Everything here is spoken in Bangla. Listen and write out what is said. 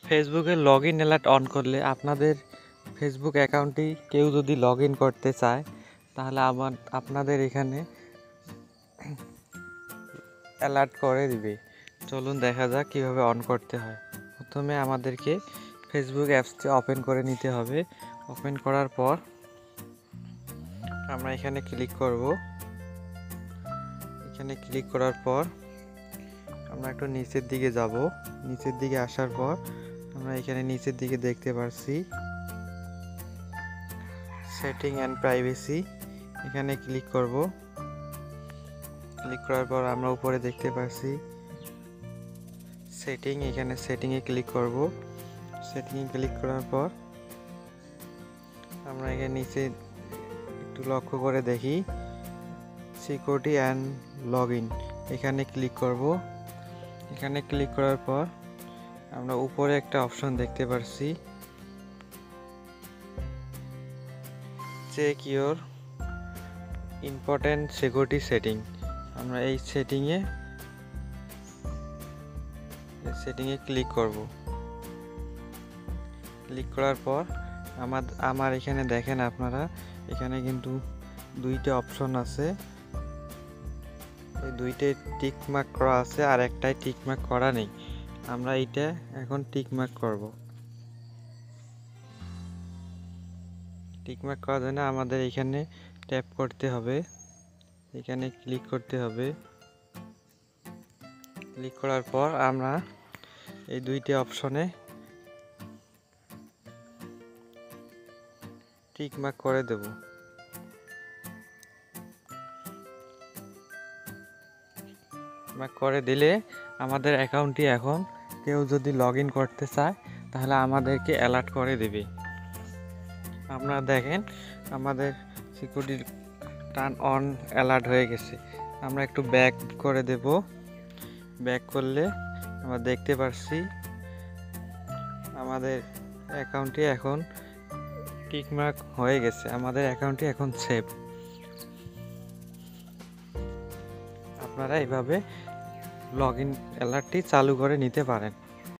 ফেসবুকে লগ ইন অ্যালার্ট অন করলে আপনাদের ফেসবুক অ্যাকাউন্টটি কেউ যদি লগ ইন করতে চায় তাহলে আপনাদের এখানে অ্যালার্ট করে দিবে। চলুন দেখা যাক কীভাবে অন করতে হয়। প্রথমে আমাদেরকে ফেসবুক অ্যাপসটি ওপেন করে নিতে হবে। ওপেন করার পর আমরা এখানে ক্লিক করব। এখানে ক্লিক করার পর আমরা একটু নিচের দিকে যাব। নিচের দিকে আসার পর আমরা এখানে নিচের দিকে দেখতে পাচ্ছি সেটিং অ্যান্ড প্রাইভেসি, এখানে ক্লিক করব। ক্লিক করার পর আমরা উপরে দেখতে পাচ্ছি সেটিং, এখানে সেটিংয়ে ক্লিক করব। সেটিংয়ে ক্লিক করার পর আমরা এখানে নিচে একটু লক্ষ্য করে দেখি সিকিউরিটি অ্যান্ড লগ ইন, এখানে ক্লিক করব। এখানে ক্লিক করার পর আমরা উপরে একটা অপশন দেখতে পাচ্ছি check your important security setting. আমরা এই সেটিংয়ে ক্লিক করব। ক্লিক করার পর আমার এখানে দেখেন আপনারা, এখানে কিন্তু দুইটা অপশন আছে। এই দুইটাই টিক মার্ক করা আছে আর একটাই টিক মার্ক করা নেই। আমরা এইটা এখন টিক মার্ক করব। টিক মার্ক করার জন্য আমাদের এখানে ট্যাপ করতে হবে, এখানে ক্লিক করতে হবে। ক্লিক করার পর আমরা এই দুইটি অপশনে টিক মার্ক করে দেব। করে দিলে আমাদের অ্যাকাউন্টটি এখন কেউ যদি লগ ইন করতে চায় তাহলে আমাদেরকে অ্যালার্ট করে দেবে। আপনারা দেখেন আমাদের সিকিউরিটি টার্ন অন অ্যালার্ট হয়ে গেছে। আমরা একটু ব্যাক করে দেব। ব্যাক করলে আমরা দেখতে পাচ্ছি আমাদের অ্যাকাউন্টটি এখন টিকমার্ক হয়ে গেছে, আমাদের অ্যাকাউন্টটি এখন সেভ। আপনারা এইভাবে লগ ইন অ্যালার্টটি চালু করে নিতে পারেন।